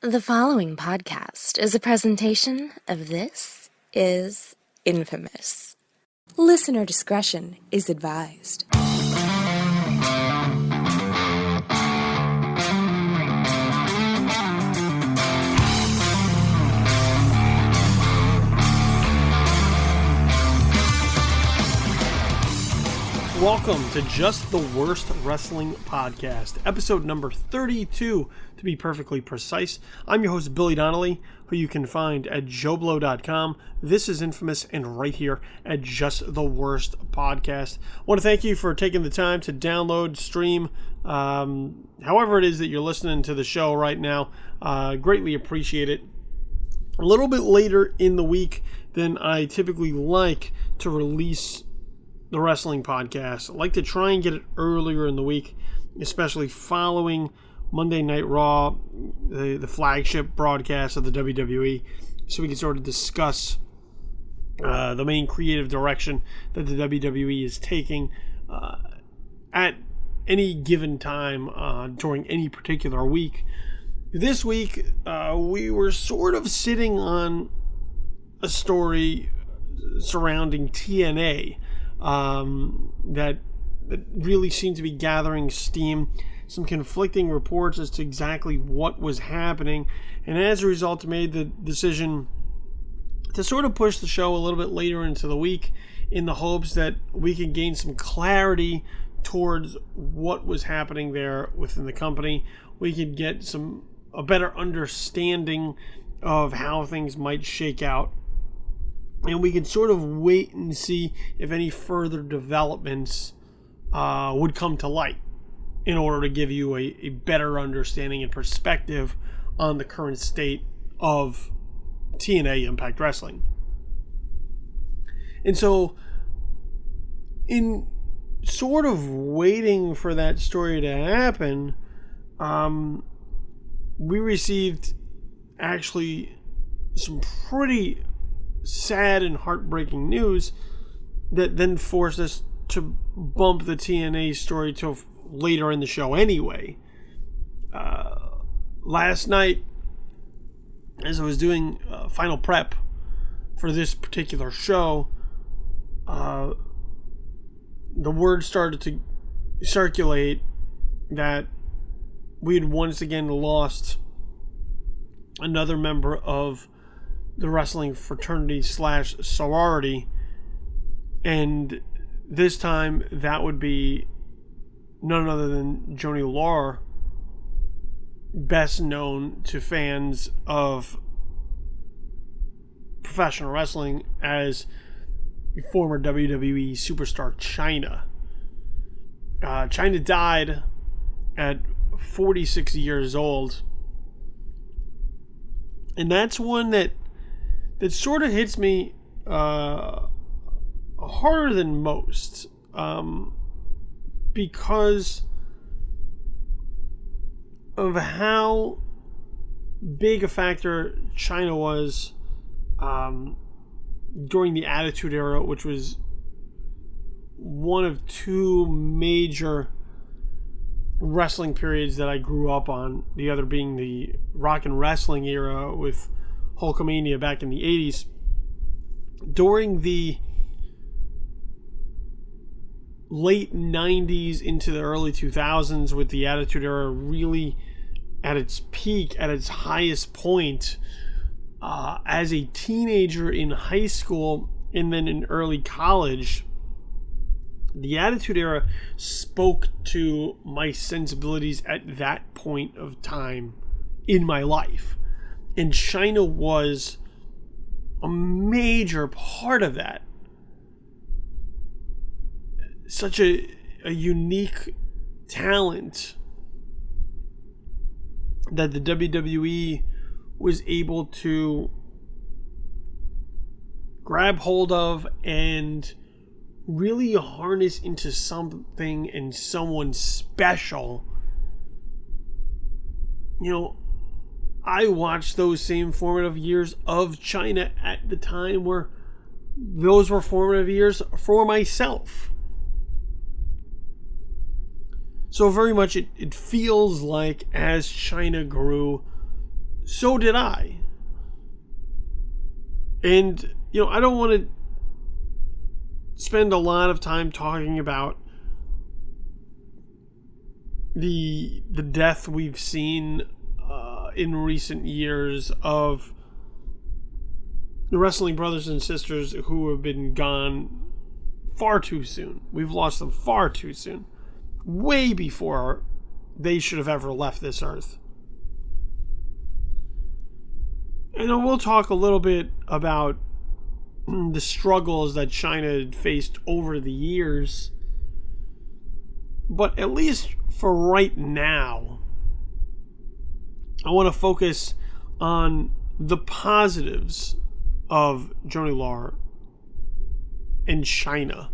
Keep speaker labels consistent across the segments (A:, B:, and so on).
A: The following podcast is a presentation of This Is Infamous. Listener discretion is advised.
B: Welcome to Just the Worst Wrestling Podcast, episode number 32, to be perfectly precise. I'm your host, Billy Donnelly, who you can find at joblo.com. This is Infamous, and right here at Just the Worst Podcast. I want to thank you for taking the time to download, stream, however it is that you're listening to the show right now. Greatly appreciate it. A little bit later in the week than I typically like to release the wrestling podcast. I like to try and get it earlier in the week, especially following Monday Night Raw, the flagship broadcast of the WWE, so we can sort of discuss the main creative direction that the WWE is taking at any given time during any particular week. This week, we were sort of sitting on a story surrounding TNA that really seemed to be gathering steam, some conflicting reports as to exactly what was happening, and as a result made the decision to sort of push the show a little bit later into the week in the hopes that we could gain some clarity towards what was happening there within the company. We could get a better understanding of how things might shake out, and we could sort of wait and see if any further developments would come to light in order to give you a better understanding and perspective on the current state of TNA Impact Wrestling. And so, in sort of waiting for that story to happen, we received actually some pretty sad and heartbreaking news that then forced us to bump the TNA story to later in the show anyway. Last night, as I was doing final prep for this particular show, the word started to circulate that we had once again lost another member of the wrestling fraternity / sorority, and this time that would be none other than Joanie Laurer, best known to fans of professional wrestling as former WWE superstar Chyna. Chyna died at 46 years old, and that's one that sort of hits me harder than most, because of how big a factor Chyna was during the Attitude Era, which was one of two major wrestling periods that I grew up on, the other being the rock and wrestling era with Hulkamania back in the 80s. During the late 90s into the early 2000s, with the Attitude Era really at its peak, at its highest point, as a teenager in high school and then in early college, the Attitude Era spoke to my sensibilities at that point of time in my life. And Chyna was a major part of that. Such a unique talent that the WWE was able to grab hold of and really harness into something and someone special. You know, I watched those same formative years of Chyna at the time where those were formative years for myself. So very much it feels like as Chyna grew, so did I. And, I don't want to spend a lot of time talking about the death we've seen in recent years of the wrestling brothers and sisters who have been gone far too soon. We've lost them far too soon. Way before they should have ever left this earth. And we'll talk a little bit about the struggles that Chyna had faced over the years. But at least for right now, I want to focus on the positives of Joanie Laurer and Chyna.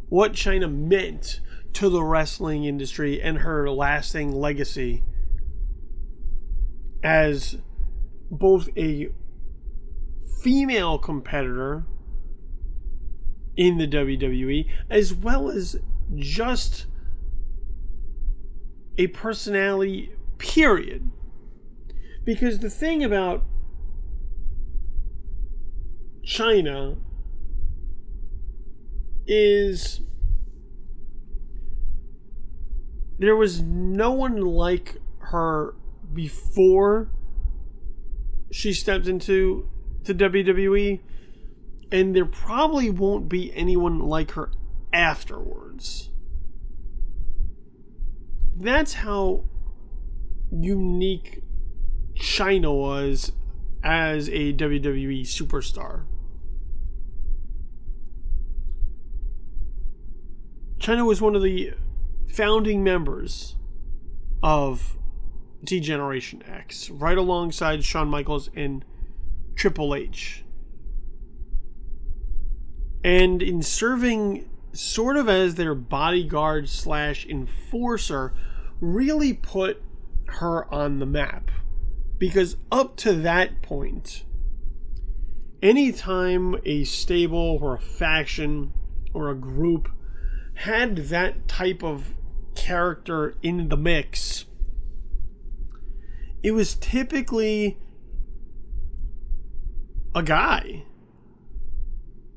B: What Chyna meant to the wrestling industry and her lasting legacy as both a female competitor in the WWE as well as just a personality, period. Because the thing about Chyna is there was no one like her before she stepped into the WWE, and there probably won't be anyone like her afterwards. That's how unique Chyna was as a WWE superstar. Chyna was one of the founding members of D-Generation X, right alongside Shawn Michaels and Triple H. And in serving sort of as their bodyguard / enforcer, really put her on the map. Because up to that point, anytime a stable or a faction or a group had that type of character in the mix, it was typically a guy.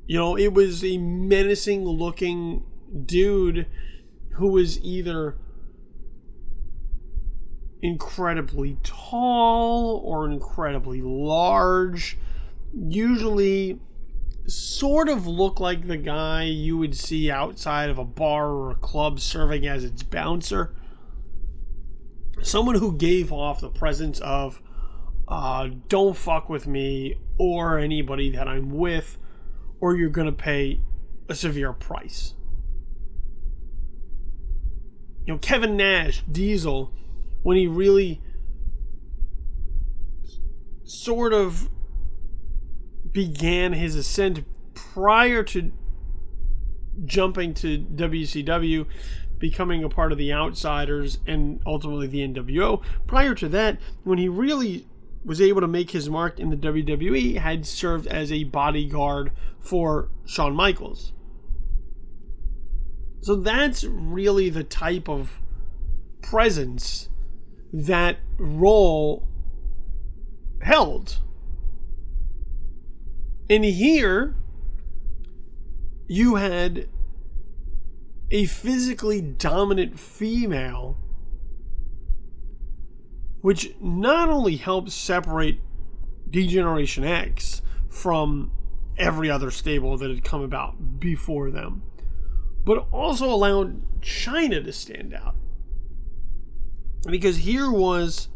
B: It was a menacing looking dude who was either incredibly tall or incredibly large. Usually sort of looked like the guy you would see outside of a bar or a club serving as its bouncer. Someone who gave off the presence of don't fuck with me or anybody that I'm with, or you're going to pay a severe price. Kevin Nash, Diesel, when he really sort of began his ascent prior to jumping to WCW, becoming a part of the Outsiders and ultimately the NWO. Prior to that, when he really was able to make his mark in the WWE, had served as a bodyguard for Shawn Michaels. So that's really the type of presence that role held. And here, you had a physically dominant female, which not only helps separate D-Generation X from every other stable that had come about before them, but also allowed Chyna to stand out. Because here was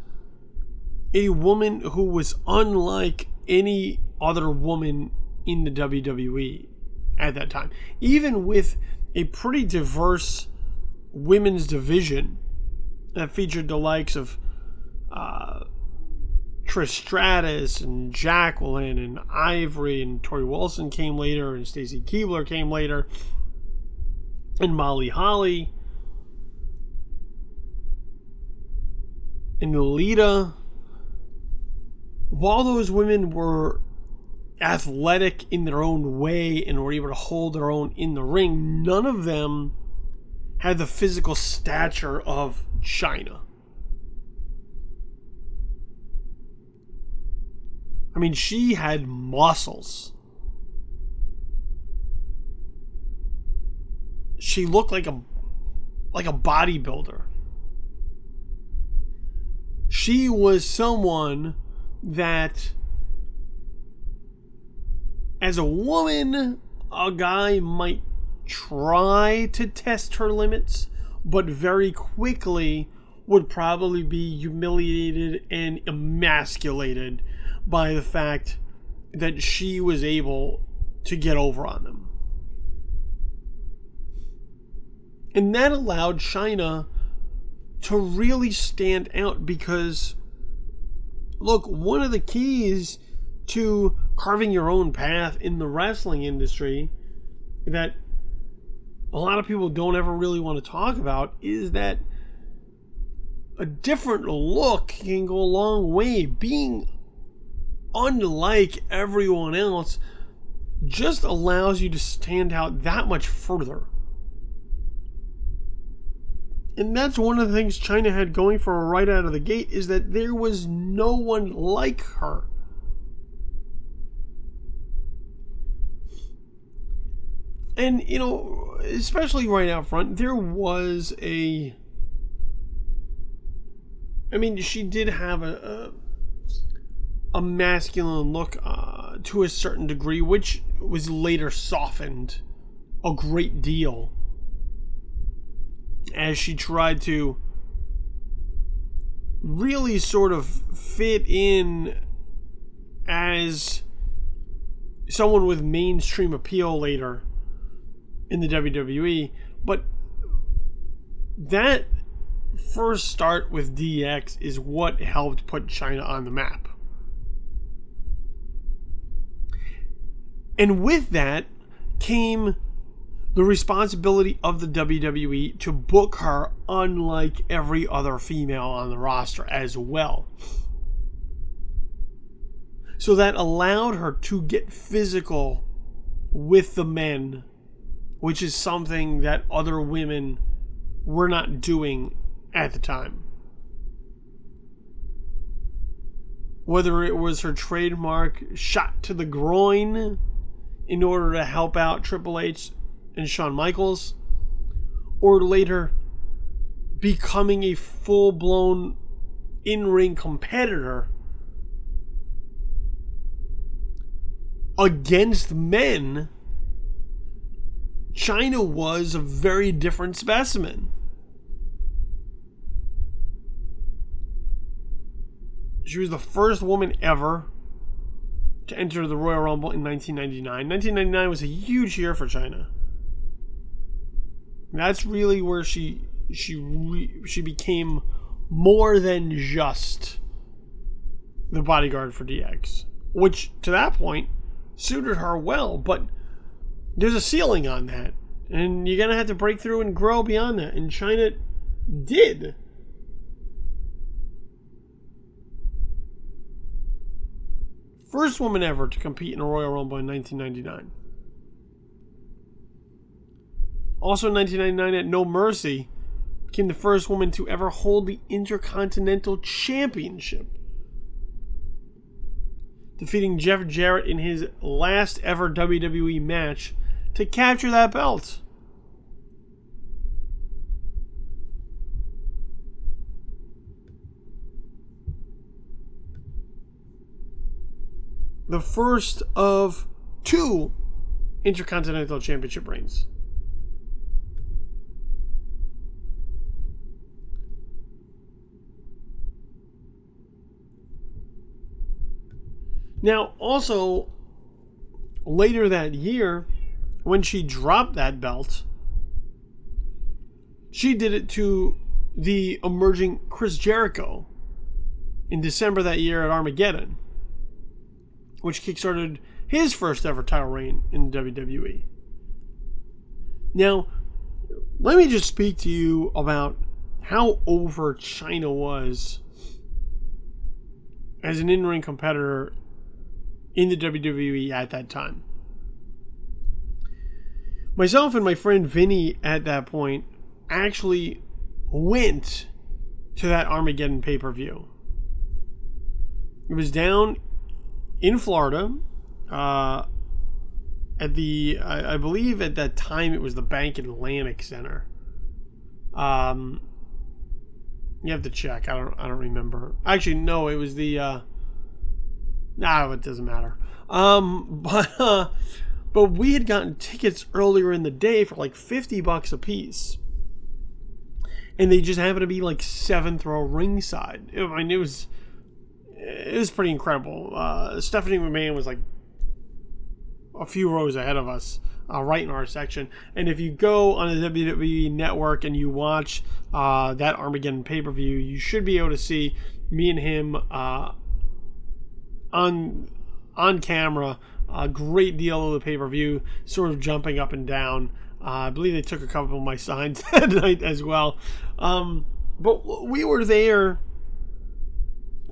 B: a woman who was unlike any other woman in the WWE at that time. Even with a pretty diverse women's division that featured the likes of Trish Stratus and Jacqueline and Ivory, and Tori Wilson came later, and Stacy Keibler came later, and Molly Holly and Lolita. While those women were athletic in their own way and were able to hold their own in the ring, none of them had the physical stature of Chyna. I mean, she had muscles. She looked like a bodybuilder. She was someone that, as a woman, a guy might try to test her limits, but very quickly would probably be humiliated and emasculated by the fact that she was able to get over on them. And that allowed Chyna to really stand out because, look, one of the keys to carving your own path in the wrestling industry that a lot of people don't ever really want to talk about is that a different look can go a long way. Being unlike everyone else just allows you to stand out that much further. And that's one of the things Chyna had going for her right out of the gate, is that there was no one like her. And, you know, especially right out front, there was I mean, she did have a masculine look to a certain degree, which was later softened a great deal as she tried to really sort of fit in as someone with mainstream appeal later in the WWE. But that first start with DX is what helped put Chyna on the map. And with that came the responsibility of the WWE to book her unlike every other female on the roster as well. So that allowed her to get physical with the men, which is something that other women were not doing at the time. Whether it was her trademark shot to the groin in order to help out Triple H and Shawn Michaels, or later becoming a full-blown in-ring competitor against men, Chyna was a very different specimen. She was the first woman ever to enter the Royal Rumble in 1999. 1999 was a huge year for Chyna. That's really where she became more than just the bodyguard for DX, which to that point suited her well, but there's a ceiling on that, and you're gonna have to break through and grow beyond that, and Chyna did. First woman ever to compete in a Royal Rumble in 1999. Also in 1999 at No Mercy, became the first woman to ever hold the Intercontinental Championship, defeating Jeff Jarrett in his last ever WWE match to capture that belt. The first of 2 Intercontinental Championship reigns. Now, also, later that year, when she dropped that belt, she did it to the emerging Chris Jericho in December that year at Armageddon, which kickstarted his first ever title reign in the WWE. Now, let me just speak to you about how over Chyna was as an in-ring competitor in the WWE at that time. Myself and my friend Vinny at that point actually went to that Armageddon pay-per-view. It was down in Florida, at the, I believe at that time it was the Bank Atlantic Center. You have to check. I don't remember. Actually, no, it was the. It doesn't matter. But we had gotten tickets earlier in the day for like $50 a piece, and they just happened to be like 7th row ringside. I mean, it was pretty incredible. Stephanie McMahon was like a few rows ahead of us, right in our section. And if you go on the WWE Network and you watch that Armageddon pay-per-view, you should be able to see me and him on camera a great deal of the pay-per-view, sort of jumping up and down. I believe they took a couple of my signs that night as well. But we were there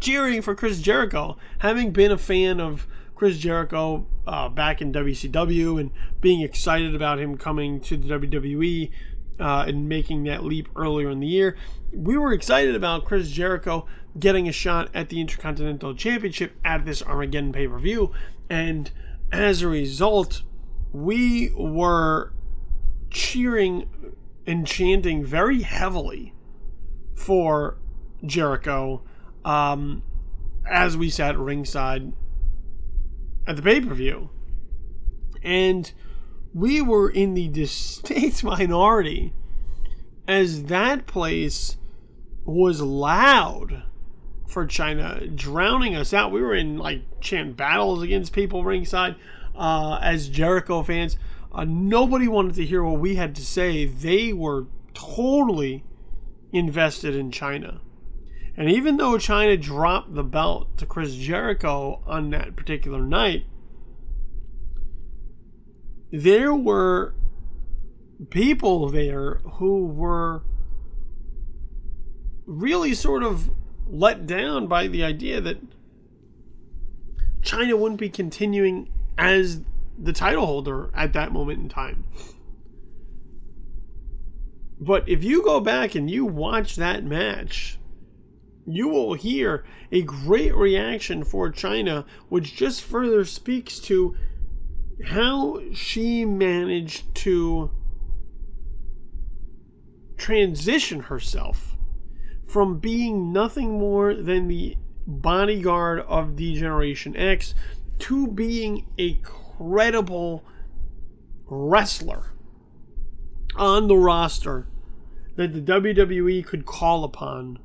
B: cheering for Chris Jericho, having been a fan of Chris Jericho back in WCW and being excited about him coming to the WWE and making that leap earlier in the year. We were excited about Chris Jericho getting a shot at the Intercontinental Championship at this Armageddon pay-per-view, and as a result, we were cheering and chanting very heavily for Jericho as we sat ringside at the pay-per-view. And we were in the distinct minority as that place was loud for Chyna, drowning us out. We were in like chant battles against people ringside as Jericho fans. Nobody wanted to hear what we had to say. They were totally invested in Chyna. And even though Chyna dropped the belt to Chris Jericho on that particular night, there were people there who were really sort of let down by the idea that Chyna wouldn't be continuing as the title holder at that moment in time. But if you go back and you watch that match, you will hear a great reaction for Chyna, which just further speaks to how she managed to transition herself from being nothing more than the bodyguard of D-Generation X to being a credible wrestler on the roster that the WWE could call upon.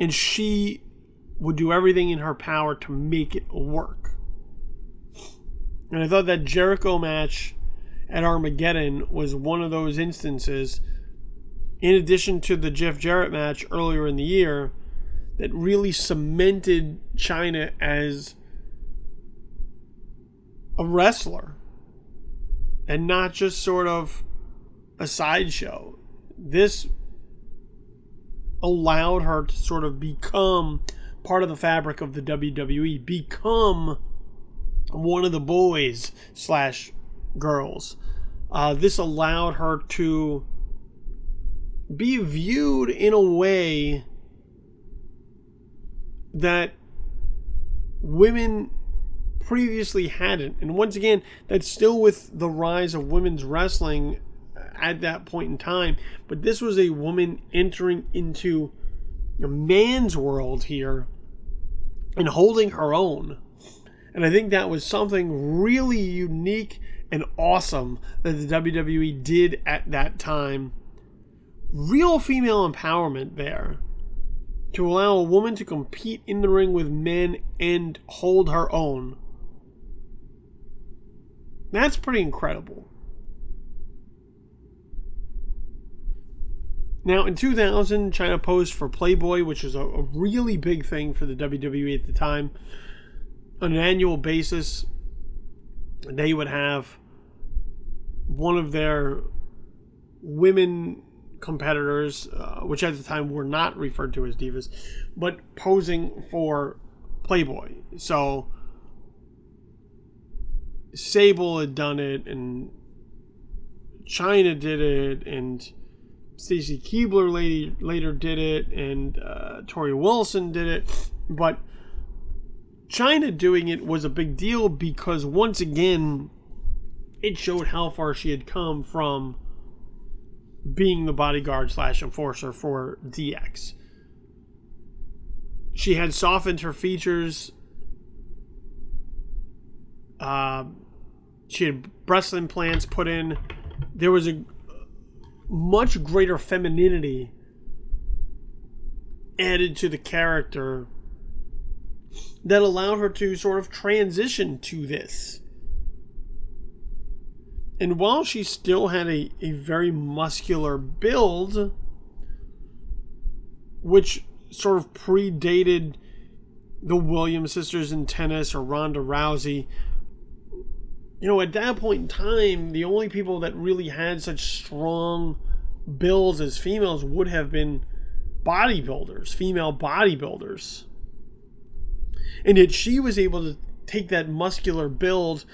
B: And she would do everything in her power to make it work. And I thought that Jericho match at Armageddon was one of those instances, in addition to the Jeff Jarrett match earlier in the year, that really cemented Chyna as a wrestler and not just sort of a sideshow. This allowed her to sort of become part of the fabric of the WWE, become one of the boys / girls. This allowed her to be viewed in a way that women previously hadn't. And once again, that's still with the rise of women's wrestling at that point in time. But this was a woman entering into a man's world here and holding her own. And I think that was something really unique and awesome that the WWE did at that time. Real female empowerment there, to allow a woman to compete in the ring with men and hold her own. That's pretty incredible. Now, in 2000, Chyna posed for Playboy, which was a really big thing for the WWE at the time. On an annual basis, they would have one of their women competitors, which at the time were not referred to as divas, but posing for Playboy. So Sable had done it, and Chyna did it, and Stacy Keibler later did it, and Tori Wilson did it. But Chyna doing it was a big deal because, once again, it showed how far she had come from being the bodyguard / enforcer for DX. She had softened her features. She had breast implants put in. There was a much greater femininity added to the character that allowed her to sort of transition to this. And while she still had a very muscular build, which sort of predated the Williams sisters in tennis or Ronda Rousey, at that point in time, the only people that really had such strong builds as females would have been bodybuilders, female bodybuilders. And yet she was able to take that muscular build,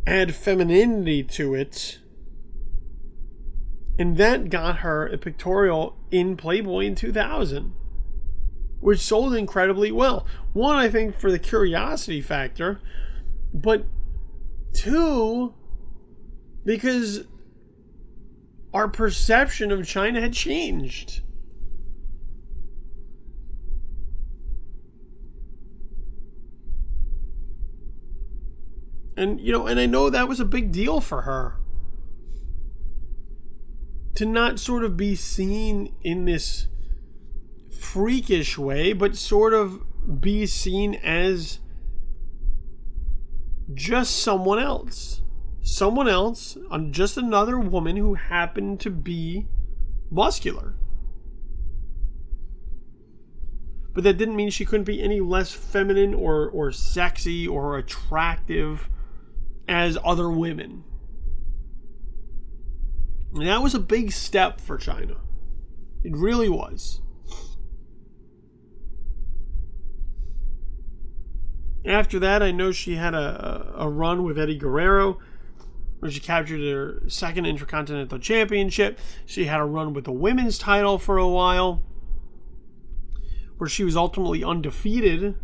B: add femininity to it, and that got her a pictorial in Playboy in 2000, which sold incredibly well. One, I think, for the curiosity factor, but two, because our perception of Chyna had changed. And, and I know that was a big deal for her. To not sort of be seen in this freakish way, but sort of be seen as just someone else. Someone else, just another woman who happened to be muscular. But that didn't mean she couldn't be any less feminine or sexy or attractive as other women. And that was a big step for Chyna. It really was. After that, I know she had a run with Eddie Guerrero, where she captured her second Intercontinental Championship. She had a run with the women's title for a while, where she was ultimately undefeated.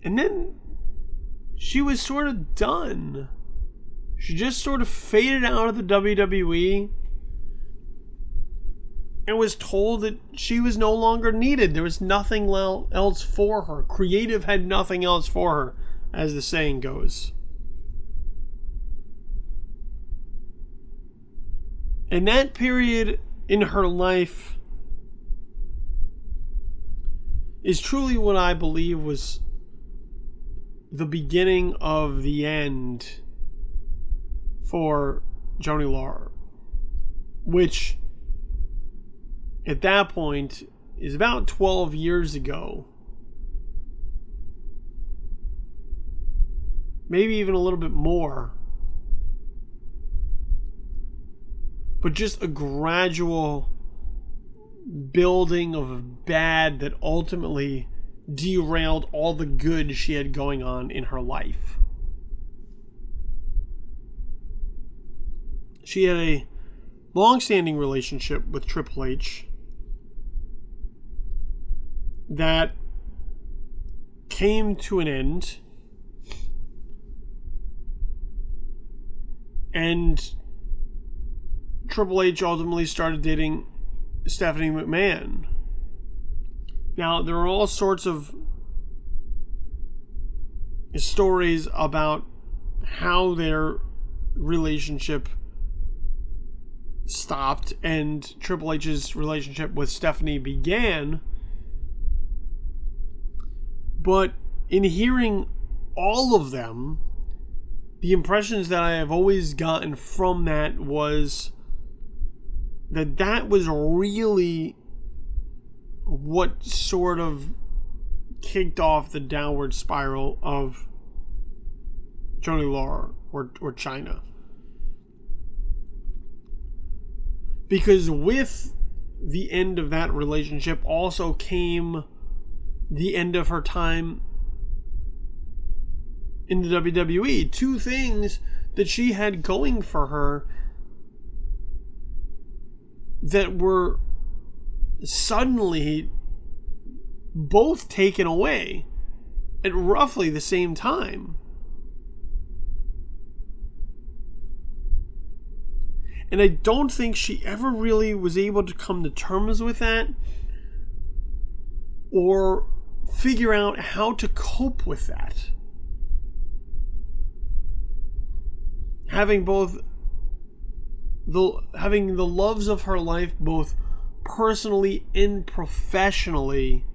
B: And then she was sort of done. She just sort of faded out of the WWE and was told that she was no longer needed. There was nothing else for her. Creative had nothing else for her, as the saying goes. And that period in her life is truly what I believe was the beginning of the end for Joanie Laurer, which at that point is about 12 years ago, maybe even a little bit more, but just a gradual building of bad that ultimately derailed all the good she had going on in her life. She had a long-standing relationship with Triple H that came to an end, and Triple H ultimately started dating Stephanie McMahon. Now, there are all sorts of stories about how their relationship stopped and Triple H's relationship with Stephanie began. But in hearing all of them, the impressions that I have always gotten from that was that was really what sort of kicked off the downward spiral of Joanie Laurer or Chyna. Because with the end of that relationship also came the end of her time in the WWE. Two things that she had going for her that were suddenly both taken away at roughly the same time. And I don't think she ever really was able to come to terms with that or figure out how to cope with that. Having the loves of her life, both personally and professionally,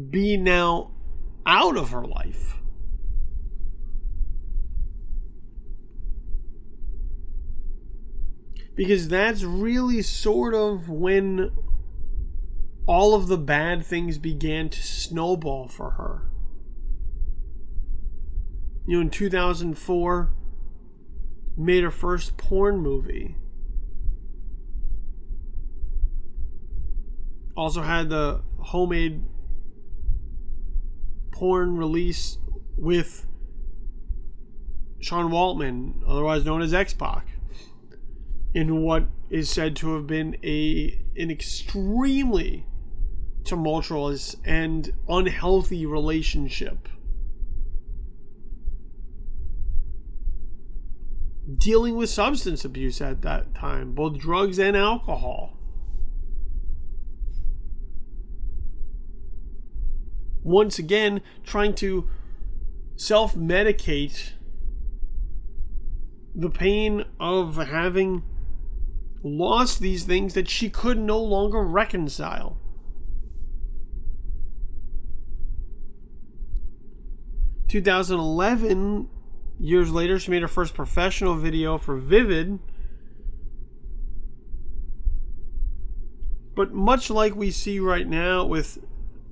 B: be now out of her life. Because that's really sort of when all of the bad things began to snowball for her. In 2004, made her first porn movie. Also had the homemade porn release with Sean Waltman, otherwise known as X-Pac, in what is said to have been an extremely tumultuous and unhealthy relationship. Dealing with substance abuse at that time, both drugs and alcohol. Once again, trying to self-medicate the pain of having lost these things that she could no longer reconcile. In 2011, years later, she made her first professional video for Vivid. But much like we see right now with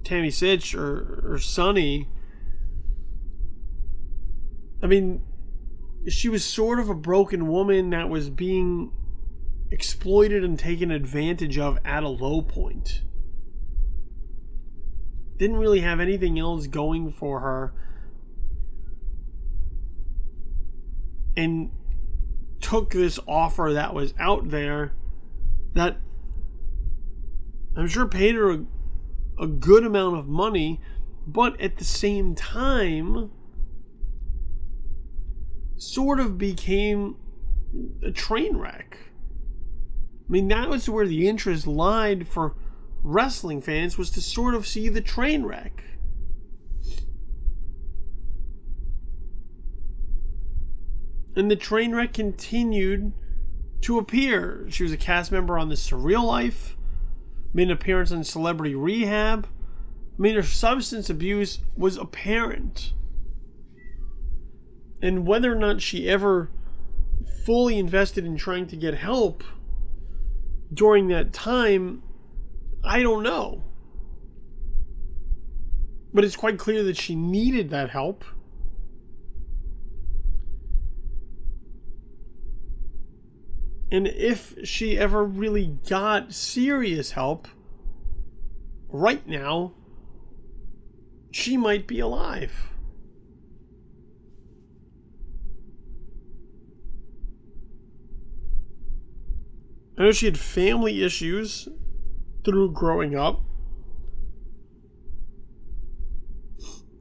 B: Tammy Sitch or Sunny, I mean, she was sort of a broken woman that was being exploited and taken advantage of at a low point. Didn't really have anything else going for her. And took this offer that was out there that I'm sure paid her a good amount of money, but at the same time sort of became a train wreck. I mean, that was where the interest lied for wrestling fans, was to sort of see the train wreck. And the train wreck continued to appear. She was a cast member on The Surreal Life, made an appearance on Celebrity Rehab. I mean, her substance abuse was apparent. And whether or not she ever fully invested in trying to get help during that time, I don't know. But it's quite clear that she needed that help. And if she ever really got serious help, right now, she might be alive. I know she had family issues through growing up.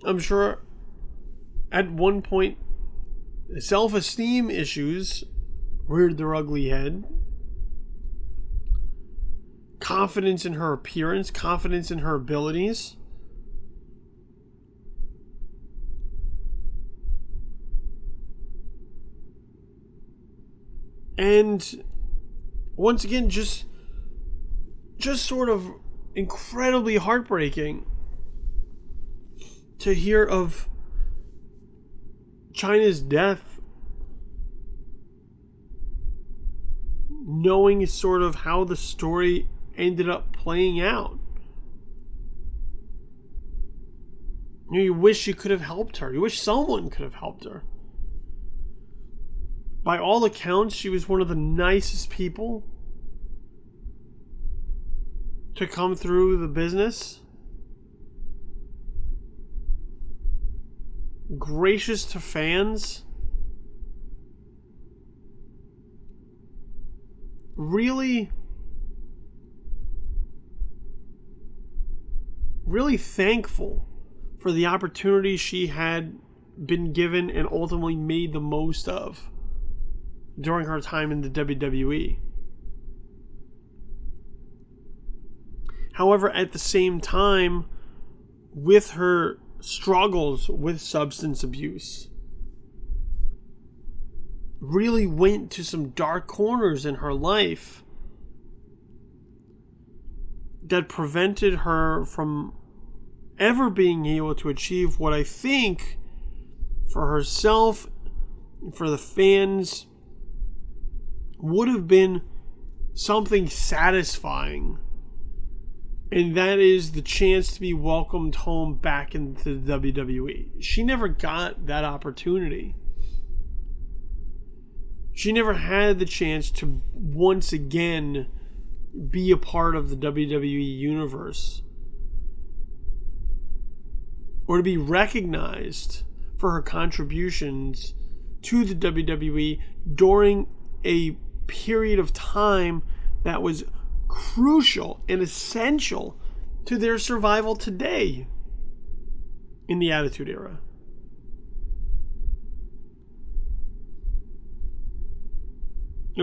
B: I'm sure at one point, self-esteem issues reared their ugly head. Confidence in her appearance, confidence in her abilities. And once again, just sort of incredibly heartbreaking to hear of Chyna's death, knowing sort of how the story ended up playing out. You wish you could have helped her. You wish someone could have helped her. By all accounts, she was one of the nicest people to come through the business. Gracious to fans. Really really thankful for the opportunity she had been given and ultimately made the most of during her time in the WWE. However, at the same time, with her struggles with substance abuse, really went to some dark corners in her life that prevented her from ever being able to achieve what I think for herself, for the fans, would have been something satisfying. And that is the chance to be welcomed home back into the WWE. She never got that opportunity. She never had the chance to once again be a part of the WWE universe, or to be recognized for her contributions to the WWE during a period of time that was crucial and essential to their survival today in the Attitude Era.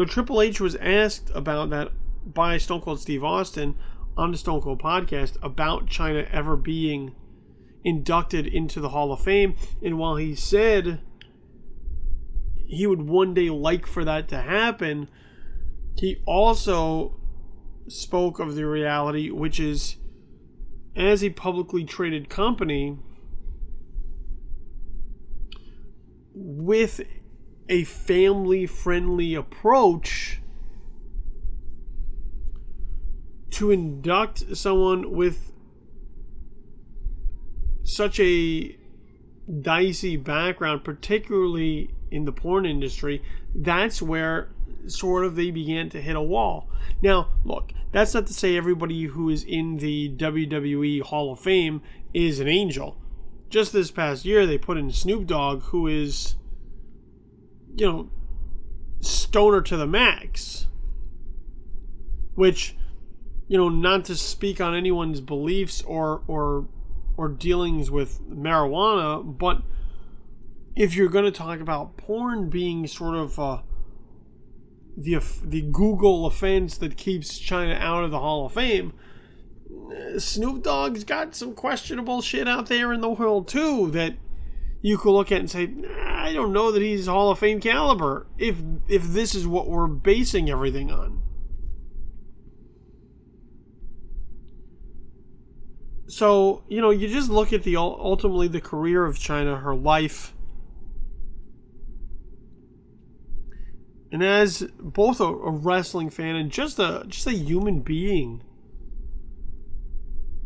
B: Triple H was asked about that by Stone Cold Steve Austin on the Stone Cold podcast about Chyna ever being inducted into the Hall of Fame, and while he said he would one day like for that to happen, he also spoke of the reality, which is, as a publicly traded company with a family-friendly approach, to induct someone with such a dicey background, particularly in the porn industry, that's where sort of they began to hit a wall. Now, look, that's not to say everybody who is in the WWE Hall of Fame is an angel. Just this past year, they put in Snoop Dogg, who is, stoner to the max. Which, not to speak on anyone's beliefs or dealings with marijuana, but if you're going to talk about porn being sort of the Google offense that keeps Chyna out of the Hall of Fame, Snoop Dogg's got some questionable shit out there in the world too that you could look at and say, I don't know that he's Hall of Fame caliber if this is what we're basing everything on. So, you just look at ultimately the career of Chyna, her life, and as both a wrestling fan and just a human being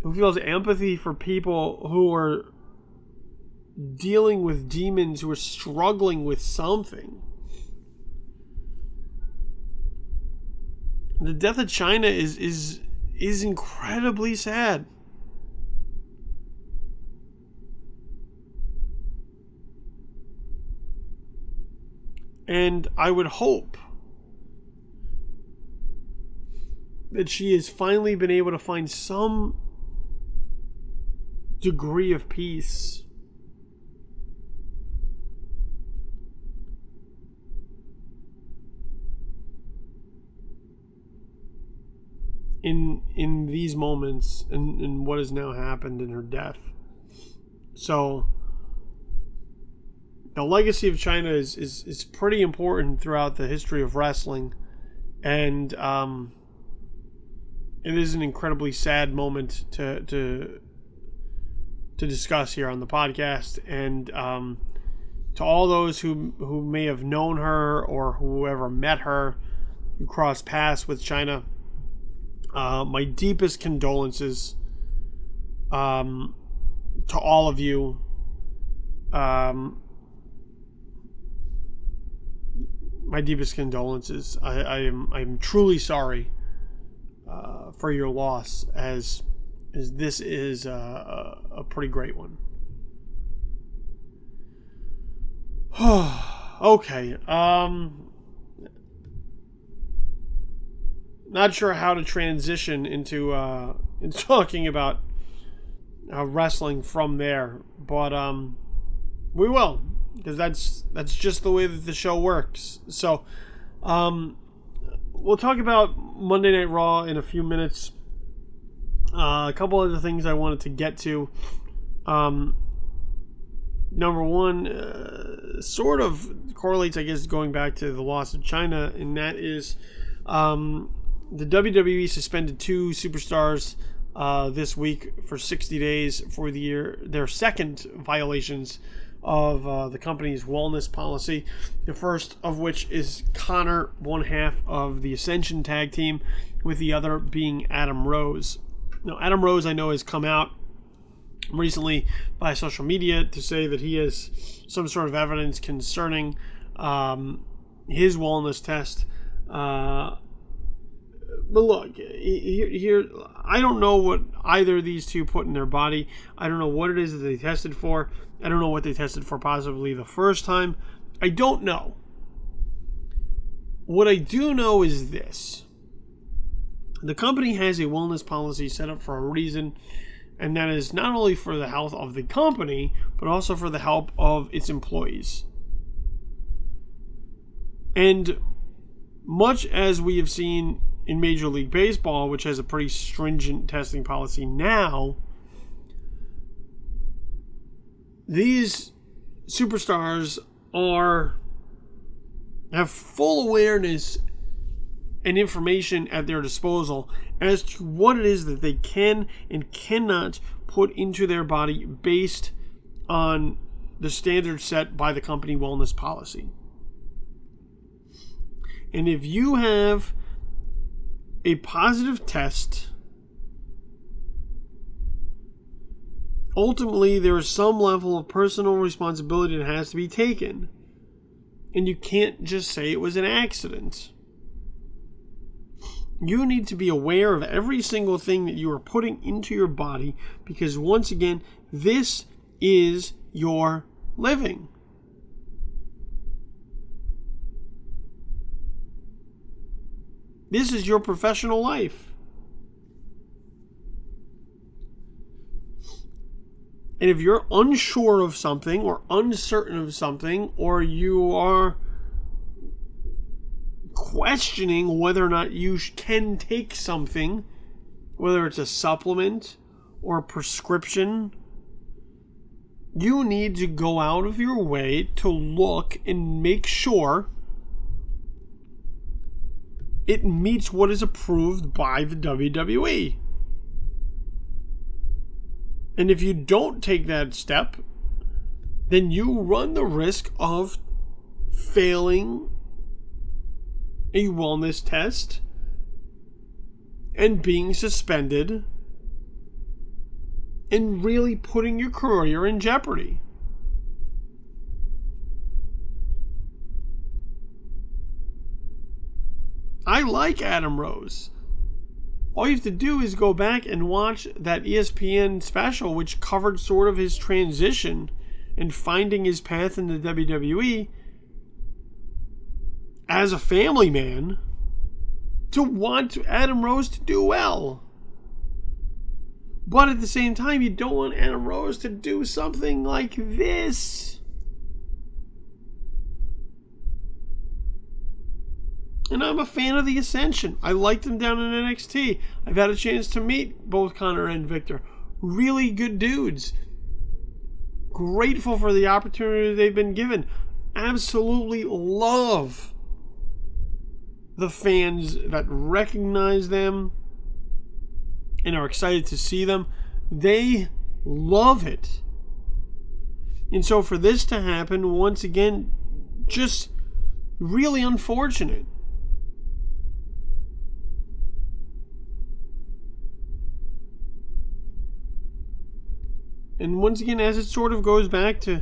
B: who feels empathy for people who are dealing with demons, who are struggling with something. The death of Chyna is incredibly sad. And I would hope that she has finally been able to find some degree of peace in these moments and in what has now happened in her death. So the legacy of Chyna is pretty important throughout the history of wrestling, and it is an incredibly sad moment to discuss here on the podcast. And to all those who may have known her or whoever met her, who crossed paths with Chyna, my deepest condolences to all of you. My deepest condolences. I'm truly sorry for your loss, as this is a pretty great one. Okay. Not sure how to transition into talking about wrestling from there. But we will, because that's just the way that the show works. So we'll talk about Monday Night Raw in a few minutes. A couple other things I wanted to get to. Number one, sort of correlates, I guess, going back to the loss of Chyna, and that is the WWE suspended 2 superstars this week for 60 days for their second violations of the company's wellness policy. The first of which is Connor, one half of the Ascension tag team, with the other being Adam Rose. Now, Adam Rose, I know, has come out recently by social media to say that he has some sort of evidence concerning his wellness test. But look, here, I don't know what either of these two put in their body. I don't know what it is that they tested for. I don't know what they tested for possibly the first time. I don't know. What I do know is this. The company has a wellness policy set up for a reason, and that is not only for the health of the company, but also for the health of its employees. And much as we have seen in Major League Baseball, which has a pretty stringent testing policy now, these superstars have full awareness and information at their disposal as to what it is that they can and cannot put into their body based on the standards set by the company wellness policy. And if you have a positive test, ultimately there is some level of personal responsibility that has to be taken. And you can't just say it was an accident. You need to be aware of every single thing that you are putting into your body, because once again, this is your living. This is your professional life. And if you're unsure of something or uncertain of something, or you are questioning whether or not you can take something, whether it's a supplement or a prescription, you need to go out of your way to look and make sure it meets what is approved by the WWE. And if you don't take that step, then you run the risk of failing a wellness test and being suspended and really putting your career in jeopardy. I like Adam Rose. All you have to do is go back and watch that ESPN special, which covered sort of his transition and finding his path in the WWE as a family man, to want Adam Rose to do well. But at the same time, you don't want Adam Rose to do something like this. And I'm a fan of the Ascension. I liked them down in NXT. I've had a chance to meet both Connor and Victor. Really good dudes. Grateful for the opportunity they've been given. Absolutely love the fans that recognize them and are excited to see them. They love it. And so for this to happen, once again, just really unfortunate. And once again, as it sort of goes back to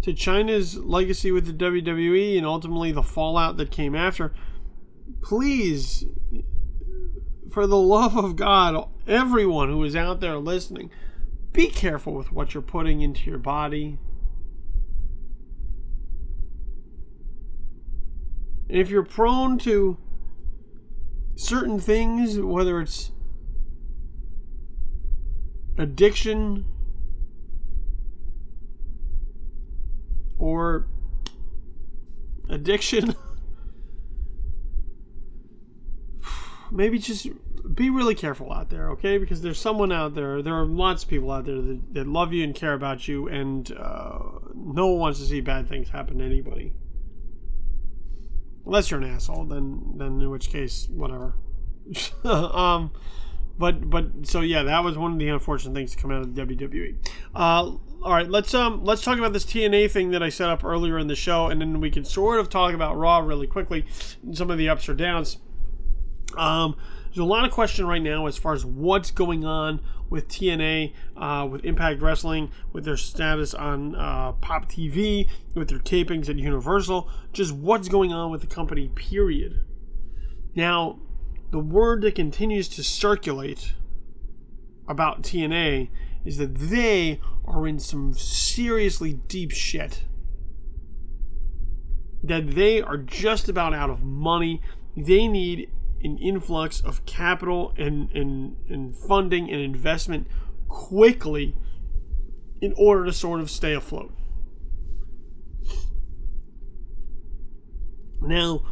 B: Chyna's legacy with the WWE and ultimately the fallout that came after, please, for the love of God, everyone who is out there listening, be careful with what you're putting into your body. And if you're prone to certain things, whether it's addiction or addiction. Maybe just be really careful out there, okay? Because there's someone out there, there are lots of people out there that love you and care about you, and no one wants to see bad things happen to anybody. Unless you're an asshole, then in which case, whatever. But so yeah, that was one of the unfortunate things to come out of the WWE. All right, let's talk about this TNA thing that I set up earlier in the show, and then we can sort of talk about Raw really quickly, and some of the ups or downs. There's a lot of question right now as far as what's going on with TNA, with Impact Wrestling, with their status on Pop TV, with their tapings at Universal, just what's going on with the company, period. Now, the word that continues to circulate about TNA is that they are in some seriously deep shit. That they are just about out of money. They need an influx of capital and funding and investment quickly in order to sort of stay afloat. Now,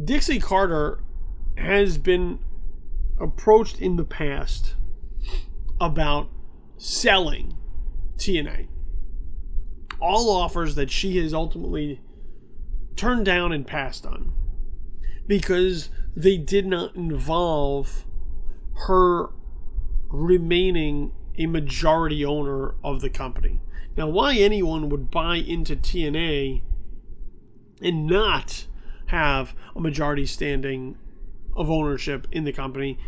B: Dixie Carter has been approached in the past about selling TNA. All offers that she has ultimately turned down and passed on, because they did not involve her remaining a majority owner of the company. Now, why anyone would buy into TNA and not have a majority standing of ownership in the company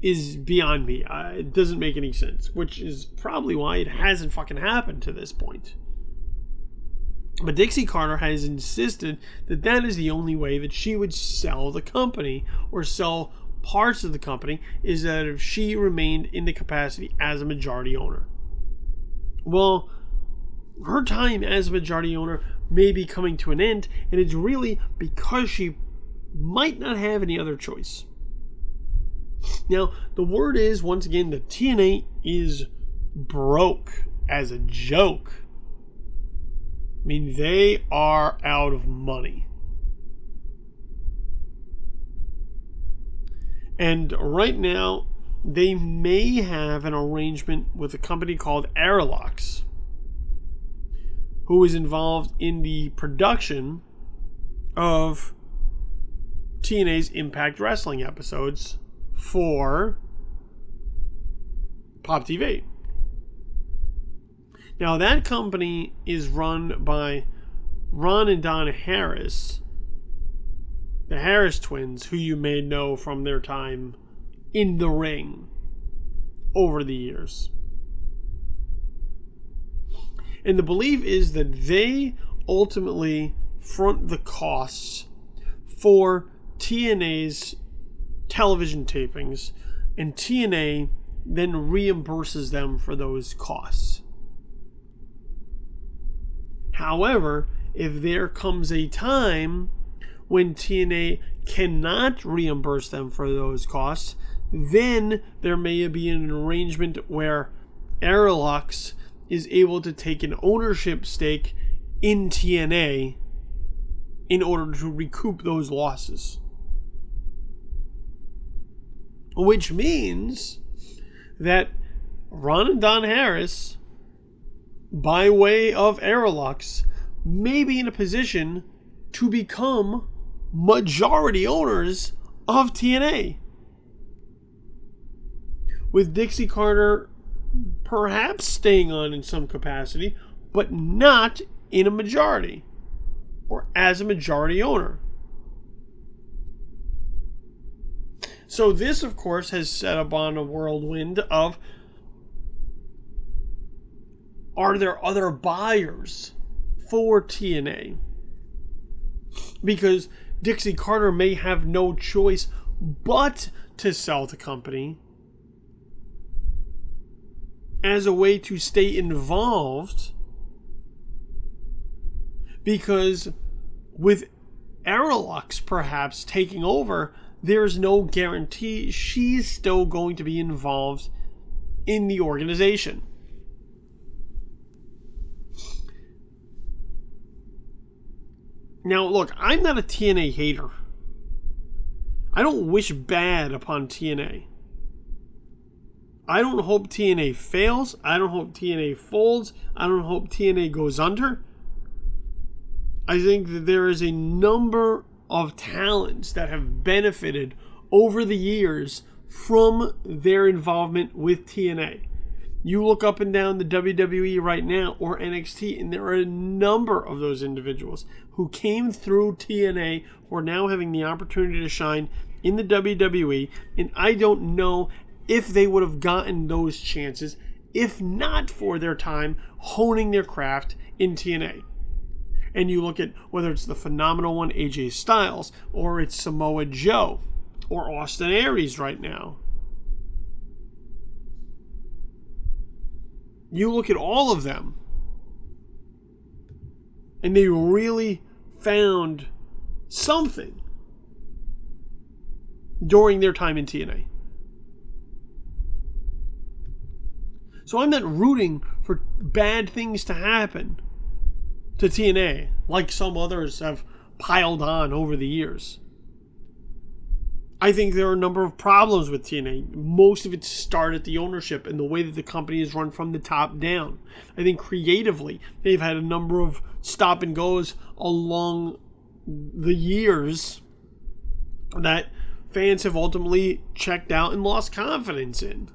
B: is beyond me. It doesn't make any sense, which is probably why it hasn't fucking happened to this point. But Dixie Carter has insisted that that is the only way that she would sell the company or sell parts of the company, is that if she remained in the capacity as a majority owner. Well, her time as a majority owner may be coming to an end, and it's really because she might not have any other choice. Now, the word is, once again, that TNA is broke as a joke. I mean, they are out of money. And right now, they may have an arrangement with a company called Airlocks, who is involved in the production of TNA's Impact Wrestling episodes for Pop TV. Now, that company is run by Ron and Don Harris, the Harris twins, who you may know from their time in the ring over the years. And the belief is that they ultimately front the costs for TNA's television tapings, and TNA then reimburses them for those costs. However, if there comes a time when TNA cannot reimburse them for those costs, then there may be an arrangement where Airlocks is able to take an ownership stake in TNA in order to recoup those losses. Which means that Ron and Don Harris, by way of Airlocks, may be in a position to become majority owners of TNA. With Dixie Carter perhaps staying on in some capacity, but not in a majority or as a majority owner. So this, of course, has set upon a whirlwind of, are there other buyers for TNA? Because Dixie Carter may have no choice but to sell the company as a way to stay involved, because with Airlocks perhaps taking over, there's no guarantee she's still going to be involved in the organization. Now, look, I'm not a TNA hater. I don't wish bad upon TNA. I don't hope TNA fails. I don't hope TNA folds. I don't hope TNA goes under. I think that there is a number of talents that have benefited over the years from their involvement with TNA. You look up and down the WWE right now or NXT, and there are a number of those individuals who came through TNA who are now having the opportunity to shine in the WWE, and I don't know if they would have gotten those chances if not for their time honing their craft in TNA. And you look at whether it's the phenomenal one, AJ Styles, or it's Samoa Joe, or Austin Aries right now. You look at all of them, and they really found something during their time in TNA. So I'm not rooting for bad things to happen to TNA, like some others have piled on over the years. I think there are a number of problems with TNA. Most of it started at the ownership and the way that the company is run from the top down. I think creatively, they've had a number of stop and goes along the years that fans have ultimately checked out and lost confidence in.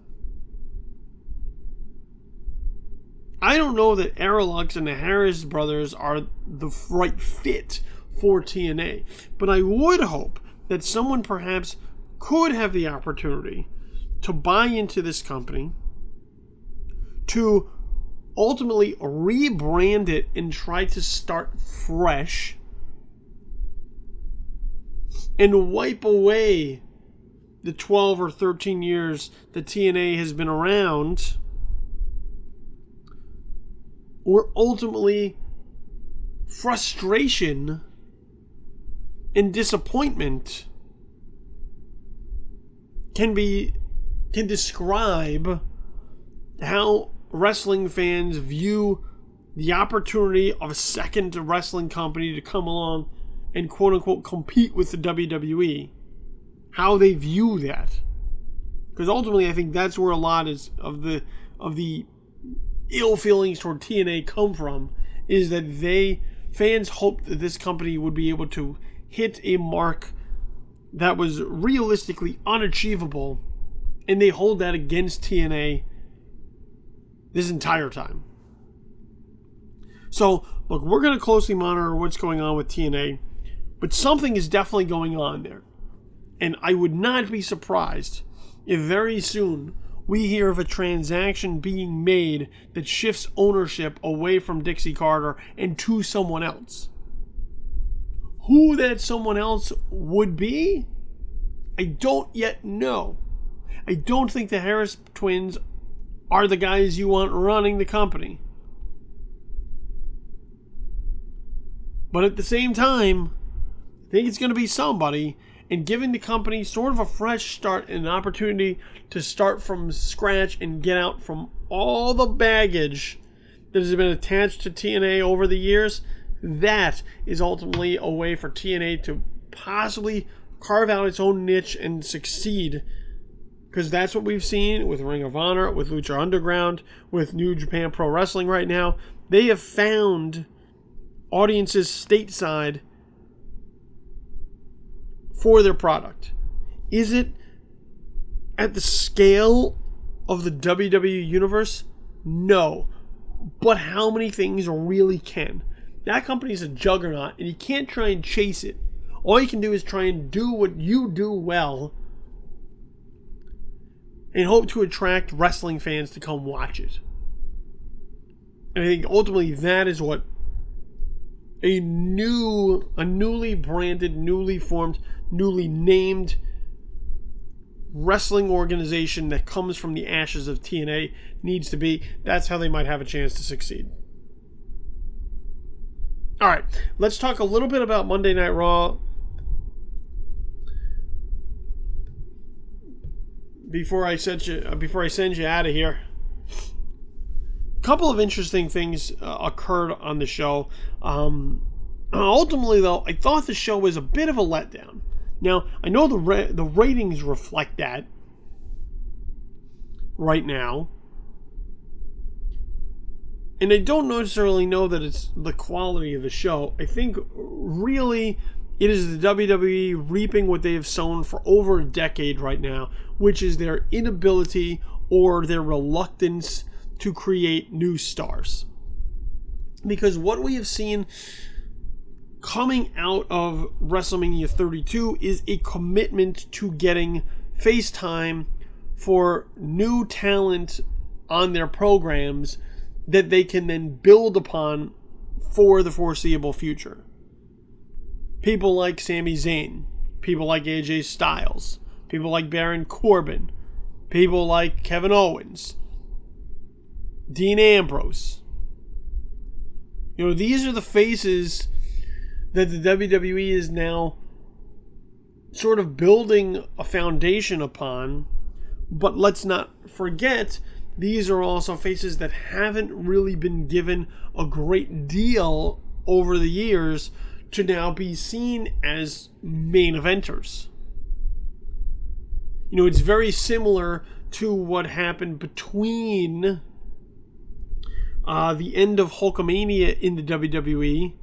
B: I don't know that Aerolux and the Harris brothers are the right fit for TNA, but I would hope that someone perhaps could have the opportunity to buy into this company, to ultimately rebrand it and try to start fresh and wipe away the 12 or 13 years that TNA has been around, or ultimately frustration and disappointment can describe how wrestling fans view the opportunity of a second wrestling company to come along and quote unquote compete with the WWE, how they view that. Because ultimately I think that's where a lot of the ill feelings toward TNA come from, is that fans hoped that this company would be able to hit a mark that was realistically unachievable, and they hold that against TNA this entire time. So, look, we're going to closely monitor what's going on with TNA, but something is definitely going on there. And I would not be surprised if very soon we hear of a transaction being made that shifts ownership away from Dixie Carter and to someone else. Who that someone else would be, I don't yet know. I don't think the Harris twins are the guys you want running the company. But at the same time, I think it's going to be somebody, and giving the company sort of a fresh start and an opportunity to start from scratch and get out from all the baggage that has been attached to TNA over the years, that is ultimately a way for TNA to possibly carve out its own niche and succeed. Because that's what we've seen with Ring of Honor, with Lucha Underground, with New Japan Pro Wrestling right now. They have found audiences stateside for their product. Is it at the scale of the WWE Universe? No. But how many things really can? That company is a juggernaut, and you can't try and chase it. All you can do is try and do what you do well and hope to attract wrestling fans to come watch it. And I think ultimately that is what a newly branded, newly formed, newly named wrestling organization that comes from the ashes of TNA needs to be. That's how they might have a chance to succeed. All right, let's talk a little bit about Monday Night Raw. before I send you out of here, a couple of interesting things occurred on the show. Ultimately, though, I thought the show was a bit of a letdown. Now, I know the ratings reflect that right now, and I don't necessarily know that it's the quality of the show. I think really it is the WWE reaping what they have sown for over a decade right now, which is their inability or their reluctance to create new stars. Because what we have seen coming out of WrestleMania 32 is a commitment to getting face time for new talent on their programs that they can then build upon for the foreseeable future. People like Sami Zayn, people like AJ Styles, people like Baron Corbin, people like Kevin Owens, Dean Ambrose. These are the faces that the WWE is now sort of building a foundation upon. But let's not forget, these are also faces that haven't really been given a great deal over the years to now be seen as main eventers. It's very similar to what happened between the end of Hulkamania in the WWE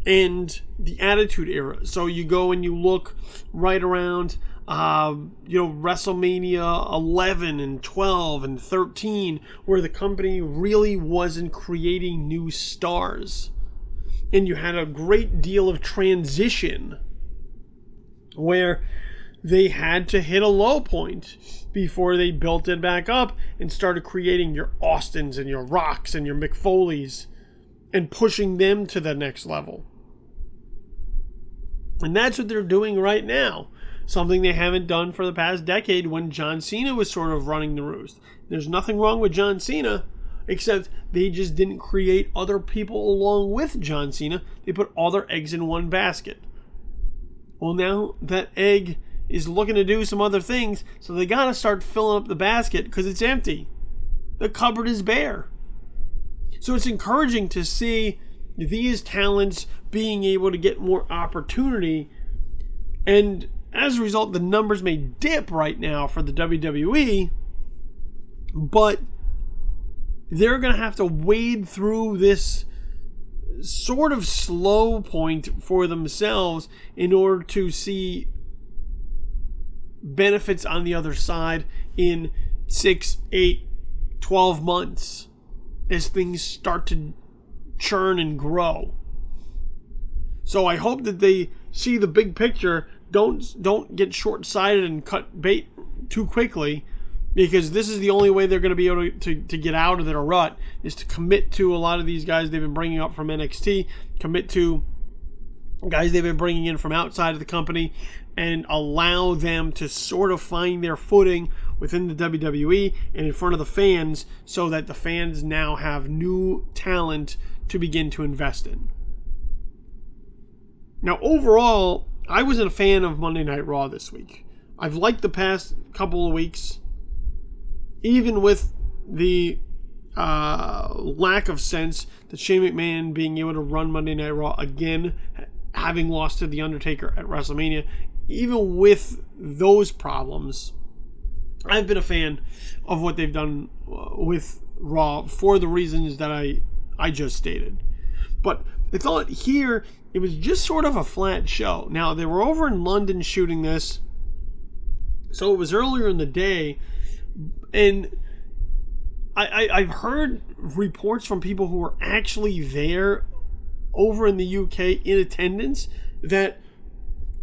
B: and the Attitude Era. So you go and you look right around WrestleMania 11 and 12 and 13, where the company really wasn't creating new stars. And you had a great deal of transition where they had to hit a low point before they built it back up and started creating your Austins and your Rocks and your McFoleys and pushing them to the next level. And that's what they're doing right now. Something they haven't done for the past decade when John Cena was sort of running the roost. There's nothing wrong with John Cena, except they just didn't create other people along with John Cena. They put all their eggs in one basket. Well, now that egg is looking to do some other things, so they got to start filling up the basket because it's empty. The cupboard is bare. So it's encouraging to see these talents being able to get more opportunity, and as a result, the numbers may dip right now for the WWE, but they're going to have to wade through this sort of slow point for themselves in order to see benefits on the other side in 6, 8, 12 months as things start to churn and grow. So I hope that they see the big picture. Don't get short-sighted and cut bait too quickly, because this is the only way they're going to be able to get out of their rut, is to commit to a lot of these guys they've been bringing up from NXT, commit to guys they've been bringing in from outside of the company, and allow them to sort of find their footing within the WWE and in front of the fans, so that the fans now have new talent to begin to invest in. Now, overall, I wasn't a fan of Monday Night Raw this week. I've liked the past couple of weeks, even with the lack of sense that Shane McMahon being able to run Monday Night Raw again, having lost to The Undertaker at WrestleMania. Even with those problems, I've been a fan of what they've done with Raw for the reasons that I just stated. But I thought here it was just sort of a flat show. Now, they were over in London shooting this, so it was earlier in the day, and I've heard reports from people who were actually there over in the UK in attendance that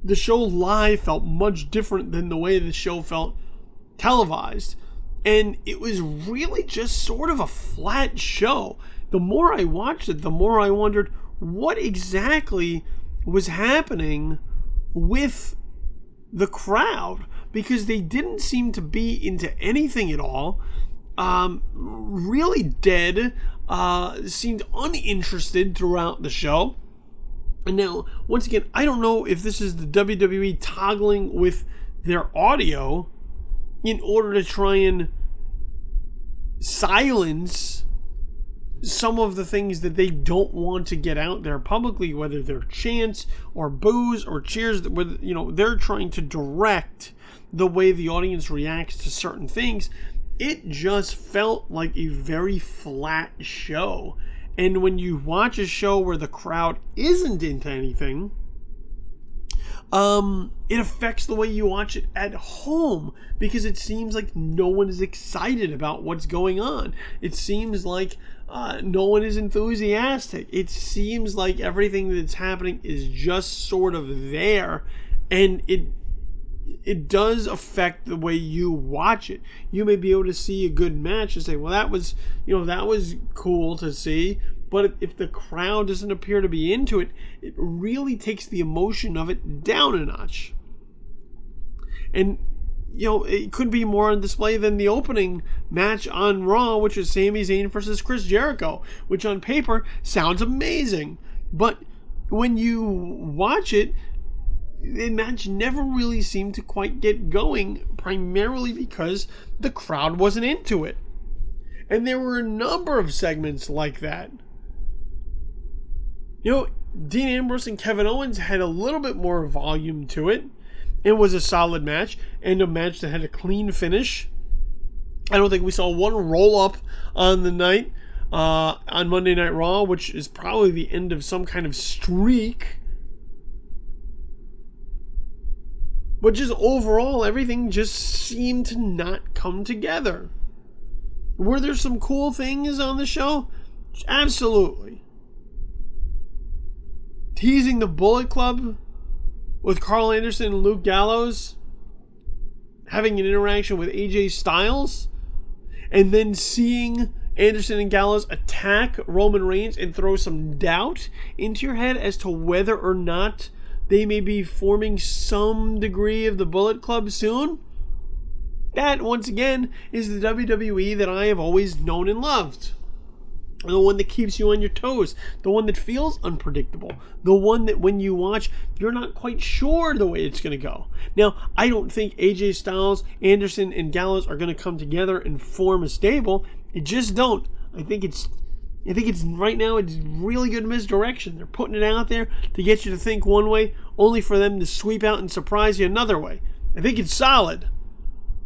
B: the show live felt much different than the way the show felt televised. And it was really just sort of a flat show. The more I watched it, the more I wondered what exactly was happening with the crowd, because they didn't seem to be into anything at all. Really dead, seemed uninterested throughout the show. And now, once again, I don't know if this is the WWE toggling with their audio, in order to try and silence some of the things that they don't want to get out there publicly, whether they're chants or boos or cheers. They're trying to direct the way the audience reacts to certain things. It just felt like a very flat show. And when you watch a show where the crowd isn't into anything, it affects the way you watch it at home, because it seems like no one is excited about what's going on. It seems like no one is enthusiastic. It seems like everything that's happening is just sort of there, and it does affect the way you watch it. You may be able to see a good match and say, well, that was cool to see. But if the crowd doesn't appear to be into it, it really takes the emotion of it down a notch. And, it could be more on display than the opening match on Raw, which was Sami Zayn versus Chris Jericho, which on paper sounds amazing. But when you watch it, the match never really seemed to quite get going, primarily because the crowd wasn't into it. And there were a number of segments like that. Dean Ambrose and Kevin Owens had a little bit more volume to it. It was a solid match, and a match that had a clean finish. I don't think we saw one roll-up on the night, on Monday Night Raw, which is probably the end of some kind of streak. But just overall, everything just seemed to not come together. Were there some cool things on the show? Absolutely. Teasing the Bullet Club with Carl Anderson and Luke Gallows, having an interaction with AJ Styles, and then seeing Anderson and Gallows attack Roman Reigns and throw some doubt into your head as to whether or not they may be forming some degree of the Bullet Club soon. That, once again, is the WWE that I have always known and loved. The one that keeps you on your toes. The one that feels unpredictable. The one that when you watch, you're not quite sure the way it's going to go. Now, I don't think AJ Styles, Anderson, and Gallows are going to come together and form a stable. I just don't. I think it's right now, it's really good misdirection. They're putting it out there to get you to think one way, only for them to sweep out and surprise you another way. I think it's solid.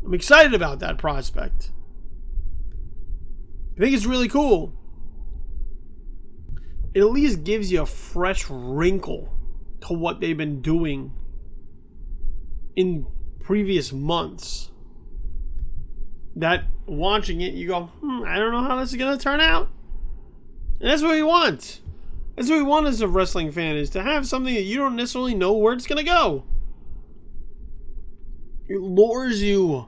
B: I'm excited about that prospect. I think it's really cool. It at least gives you a fresh wrinkle to what they've been doing in previous months. That watching it, you go, I don't know how this is going to turn out. And that's what we want. That's what we want as a wrestling fan, is to have something that you don't necessarily know where it's going to go. It lures you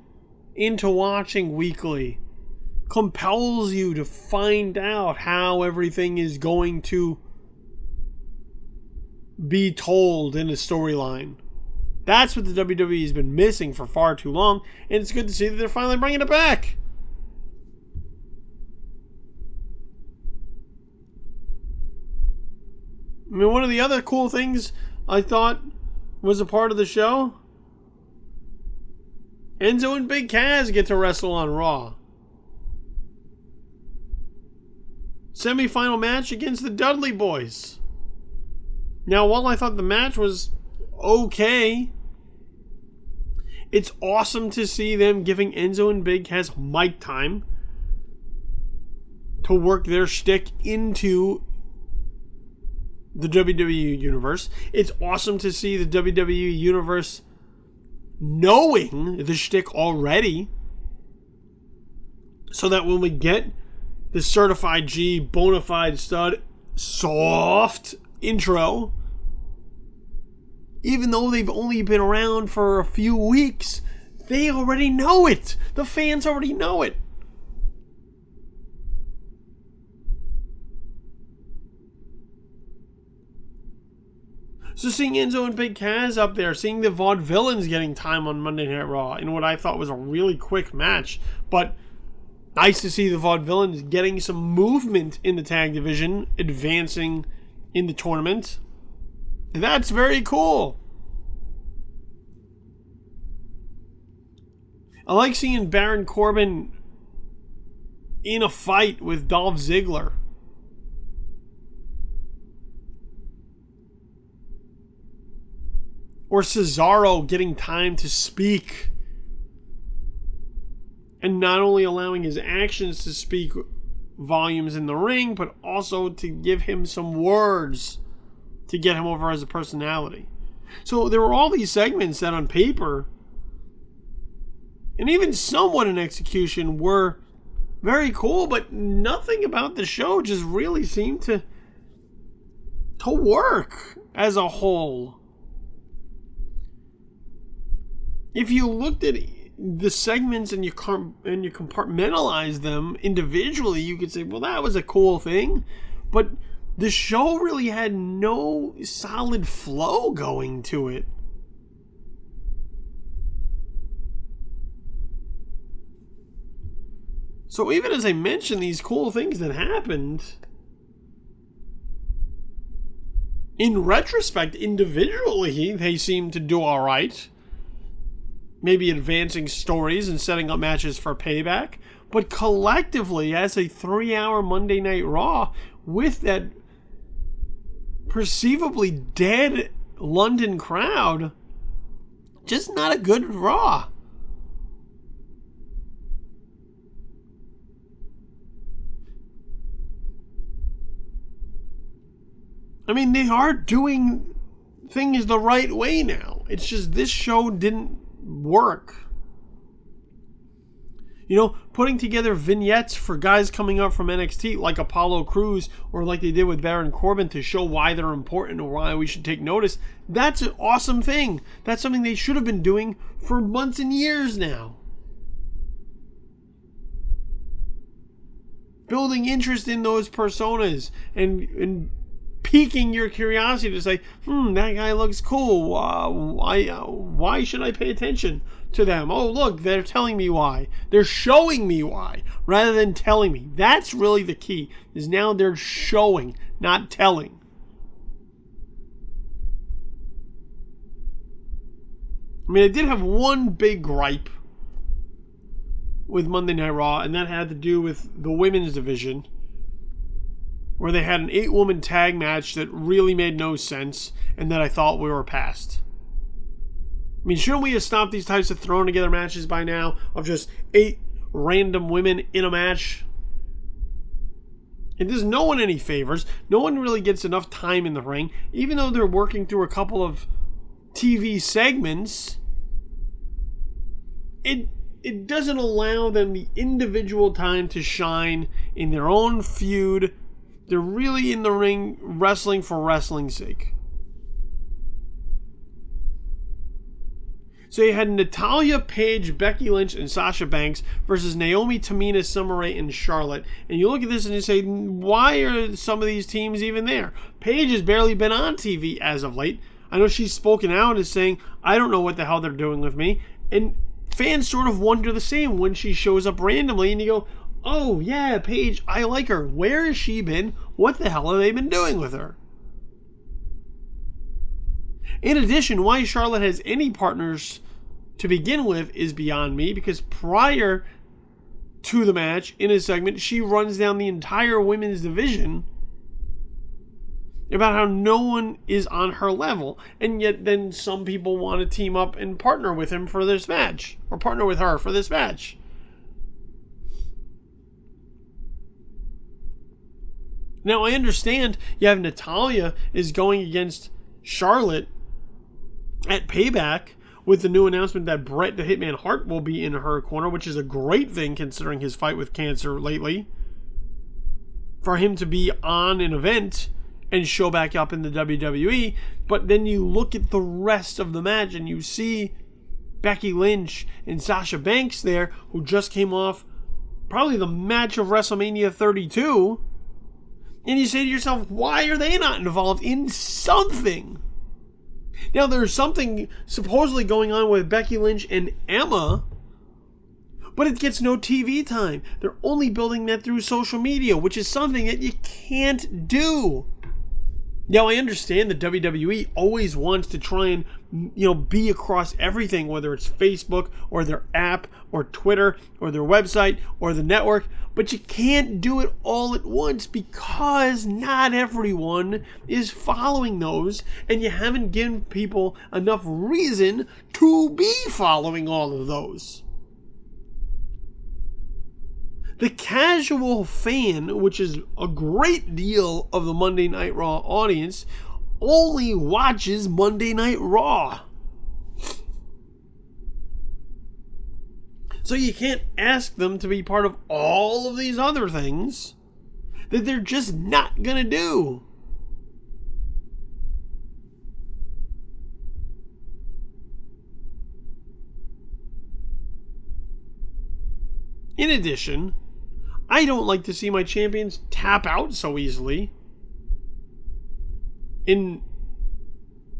B: into watching weekly. Compels you to find out how everything is going to be told in a storyline. That's what the WWE has been missing for far too long, and it's good to see that they're finally bringing it back. I mean, one of the other cool things I thought was a part of the show, Enzo and Big Cass get to wrestle on Raw. Semi-final match against the Dudley Boys. Now, while I thought the match was okay, it's awesome to see them giving Enzo and Big Cass mic time to work their shtick into the WWE Universe. It's awesome to see the WWE Universe knowing the shtick already, so that when we get the certified G, bona fide stud, soft intro, even though they've only been around for a few weeks, they already know it. The fans already know it. So seeing Enzo and Big Cass up there, seeing the Vaudevillains getting time on Monday Night Raw in what I thought was a really quick match, but nice to see the Vaudevillains getting some movement in the tag division, advancing in the tournament. That's very cool. I like seeing Baron Corbin in a fight with Dolph Ziggler. Or Cesaro getting time to speak. And not only allowing his actions to speak volumes in the ring, but also to give him some words to get him over as a personality. So there were all these segments that on paper, and even somewhat in execution, were very cool, but nothing about the show just really seemed to work as a whole. If you looked at the segments and you compartmentalize them individually, you could say, well, that was a cool thing, but the show really had no solid flow going to it. So even as I mentioned these cool things that happened, in retrospect, individually, they seemed to do all right. Maybe advancing stories and setting up matches for Payback. But collectively, as a 3-hour Monday Night Raw, with that perceivably dead London crowd, just not a good Raw. I mean, they are doing things the right way now. It's just this show didn't work. You know, putting together vignettes for guys coming up from NXT like Apollo Crews or like they did with Baron Corbin to show why they're important or why we should take notice, that's an awesome thing. That's something they should have been doing for months and years now. Building interest in those personas and piquing your curiosity to say, that guy looks cool. Why should I pay attention to them? Oh, look, they're telling me why. They're showing me why, rather than telling me. That's really the key, is now they're showing, not telling. I mean, I did have one big gripe with Monday Night Raw, and that had to do with the women's division, where they had an 8-woman tag match that really made no sense and that I thought we were past. I mean, shouldn't we have stopped these types of thrown together matches by now of just 8 random women in a match? It does no one any favors. No one really gets enough time in the ring. Even though they're working through a couple of TV segments, it doesn't allow them the individual time to shine in their own feud. They're really in the ring wrestling for wrestling's sake. So you had Natalya, Paige, Becky Lynch, and Sasha Banks versus Naomi, Tamina, Summer Rae, and Charlotte. And you look at this and you say, why are some of these teams even there? Paige has barely been on TV as of late. I know she's spoken out as saying, I don't know what the hell they're doing with me. And fans sort of wonder the same when she shows up randomly and you go, oh yeah, Paige, I like her. Where has she been? What the hell have they been doing with her? In addition, why Charlotte has any partners to begin with is beyond me, because prior to the match, in a segment, she runs down the entire women's division about how no one is on her level, and yet then some people want to team up and partner with him for this match, or partner with her for this match. Now, I understand you have Natalya is going against Charlotte at Payback with the new announcement that Bret the Hitman Hart will be in her corner, which is a great thing considering his fight with cancer lately. For him to be on an event and show back up in the WWE, but then you look at the rest of the match and you see Becky Lynch and Sasha Banks there, who just came off probably the match of WrestleMania 32, and you say to yourself, why are they not involved in something? Now, there's something supposedly going on with Becky Lynch and Emma, but it gets no TV time. They're only building that through social media, which is something that you can't do. Now, I understand that WWE always wants to try and, be across everything, whether it's Facebook or their app or Twitter or their website or the network, but you can't do it all at once because not everyone is following those, and you haven't given people enough reason to be following all of those. The casual fan, which is a great deal of the Monday Night Raw audience, only watches Monday Night Raw. So you can't ask them to be part of all of these other things that they're just not going to do. In addition, I don't like to see my champions tap out so easily in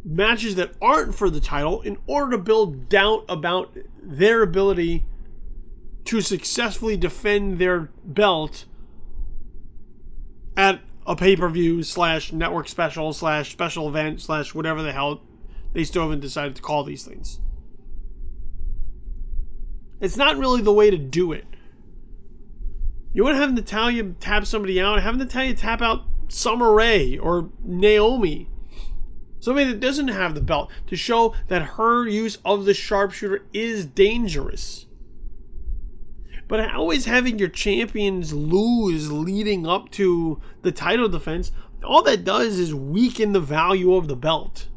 B: matches that aren't for the title in order to build doubt about their ability to successfully defend their belt at a pay-per-view / network special / special event / whatever the hell they still haven't decided to call these things. It's not really the way to do it. You want to have Natalya tap somebody out, have Natalya tap out Summer Rae or Naomi. Somebody that doesn't have the belt, to show that her use of the sharpshooter is dangerous. But always having your champions lose leading up to the title defense, all that does is weaken the value of the belt.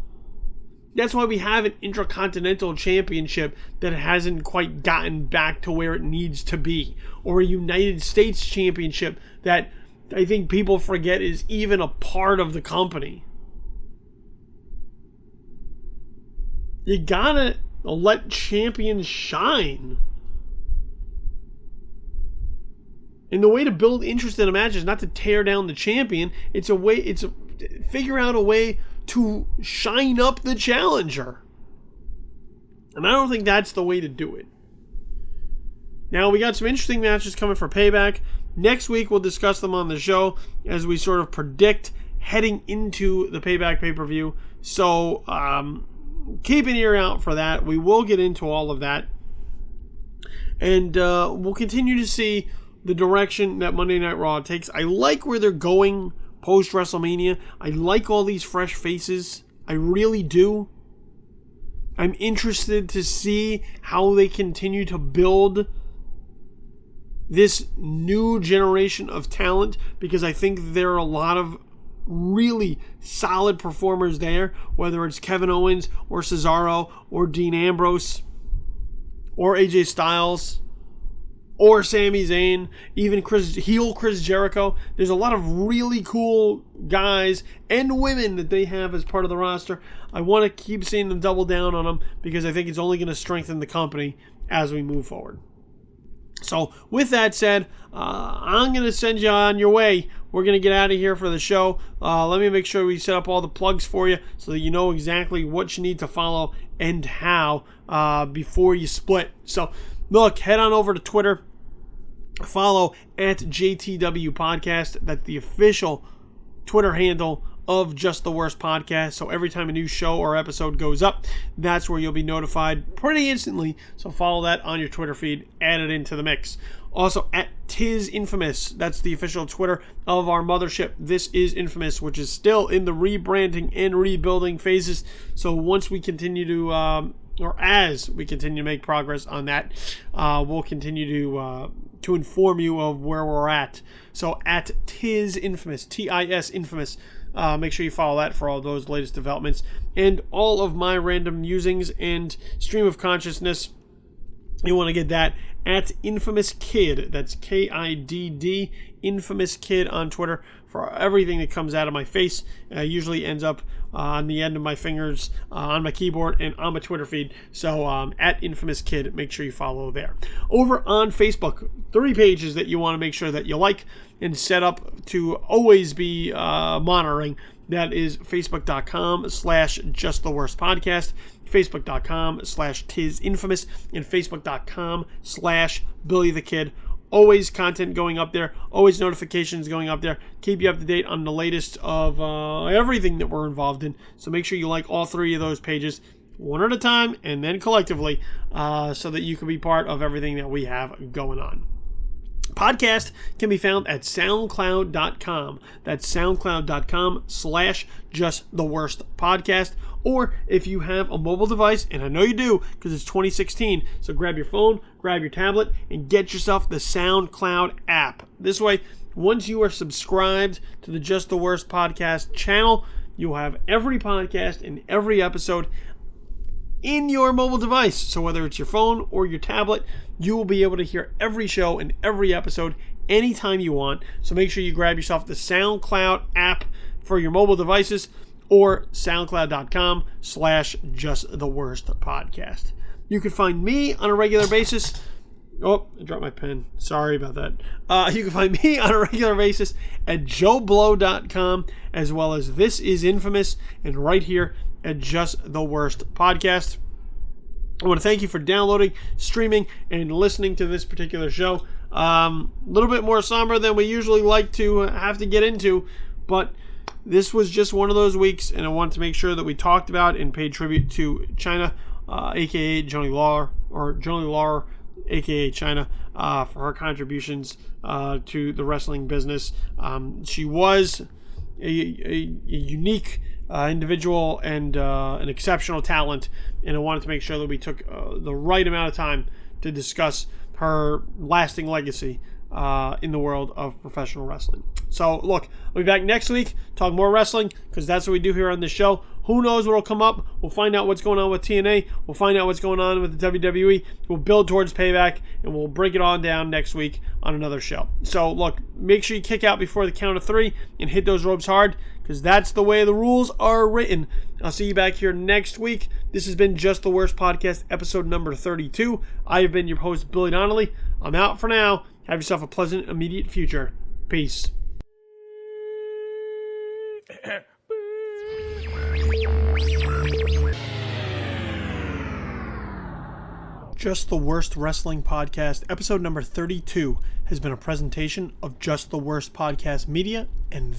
B: That's why we have an Intercontinental Championship that hasn't quite gotten back to where it needs to be. Or a United States Championship that I think people forget is even a part of the company. You gotta let champions shine. And the way to build interest in a match is not to tear down the champion. Figure out a way to shine up the challenger. And I don't think that's the way to do it. Now, we got some interesting matches coming for Payback. Next week, we'll discuss them on the show as we sort of predict heading into the Payback pay-per-view. So, keep an ear out for that. We will get into all of that. And we'll continue to see the direction that Monday Night Raw takes. I like where they're going post-WrestleMania. I like all these fresh faces. I really do. I'm interested to see how they continue to build this new generation of talent, because I think there are a lot of really solid performers there, whether it's Kevin Owens or Cesaro or Dean Ambrose or AJ Styles or Sami Zayn, even Chris Jericho. There's a lot of really cool guys and women that they have as part of the roster. I want to keep seeing them double down on them because I think it's only going to strengthen the company as we move forward. So with that said, I'm going to send you on your way. We're going to get out of here for the show. Let me make sure we set up all the plugs for you so that you know exactly what you need to follow and how before you split. So look, head on over to Twitter. Follow at JTW Podcast. That's the official Twitter handle of Just the Worst Podcast. So every time a new show or episode goes up, that's where you'll be notified pretty instantly. So follow that on your Twitter feed. Add it into the mix. Also at Tis Infamous. That's the official Twitter of our mothership. This is Infamous, which is still in the rebranding and rebuilding phases. So once we continue to as we continue to make progress on that, we'll continue to inform you of where we're at. So at Tis Infamous, TIS Infamous, make sure you follow that for all those latest developments and all of my random musings and stream of consciousness. You want to get that at Infamous Kid. That's KIDD, Infamous Kid on Twitter for everything that comes out of my face. Usually ends up on the end of my fingers, on my keyboard, and on my Twitter feed. So at Infamous Kid, make sure you follow there. Over on Facebook, 3 pages that you want to make sure that you like and set up to always be monitoring. That is facebook.com/justtheworstpodcast, facebook.com/tisinfamous, and facebook.com/BillyTheKid. Always content going up there, always notifications going up there. Keep you up to date on the latest of everything that we're involved in. So make sure you like all 3 of those pages, one at a time and then collectively, so that you can be part of everything that we have going on. Podcast can be found at soundcloud.com. That's soundcloud.com/justtheworstpodcast. Or if you have a mobile device, and I know you do because it's 2016, so grab your phone, grab your tablet, and get yourself the SoundCloud app. This way, once you are subscribed to the Just the Worst podcast channel, you'll have every podcast and every episode in your mobile device. So whether it's your phone or your tablet, you will be able to hear every show and every episode anytime you want. So make sure you grab yourself the SoundCloud app for your mobile devices or soundcloud.com/justtheworstpodcast. You can find me on a regular basis. Oh, I dropped my pen. Sorry about that. You can find me on a regular basis at joeblow.com, as well as This Is Infamous, and right here at Just the Worst Podcast. I want to thank you for downloading, streaming, and listening to this particular show. A little bit more somber than we usually like to have to get into, but this was just one of those weeks, and I wanted to make sure that we talked about and paid tribute to Chyna, aka Joanie Laurer, aka Chyna, for her contributions to the wrestling business. She was a unique individual and an exceptional talent, and I wanted to make sure that we took the right amount of time to discuss her lasting legacy in the world of professional wrestling. So look, I'll be back next week, talk more wrestling, because that's what we do here on this show. Who knows what will come up? We'll find out what's going on with TNA. We'll find out what's going on with the WWE. We'll build towards Payback, and we'll break it on down next week on another show. So look, make sure you kick out before the count of 3 and hit those ropes hard, because that's the way the rules are written. I'll see you back here next week. This has been Just the Worst Podcast, episode number 32. I have been your host, Billy Donnelly. I'm out for now. Have yourself a pleasant, immediate future. Peace. Just the Worst Wrestling Podcast, episode number 32, has been a presentation of Just the Worst Podcast Media and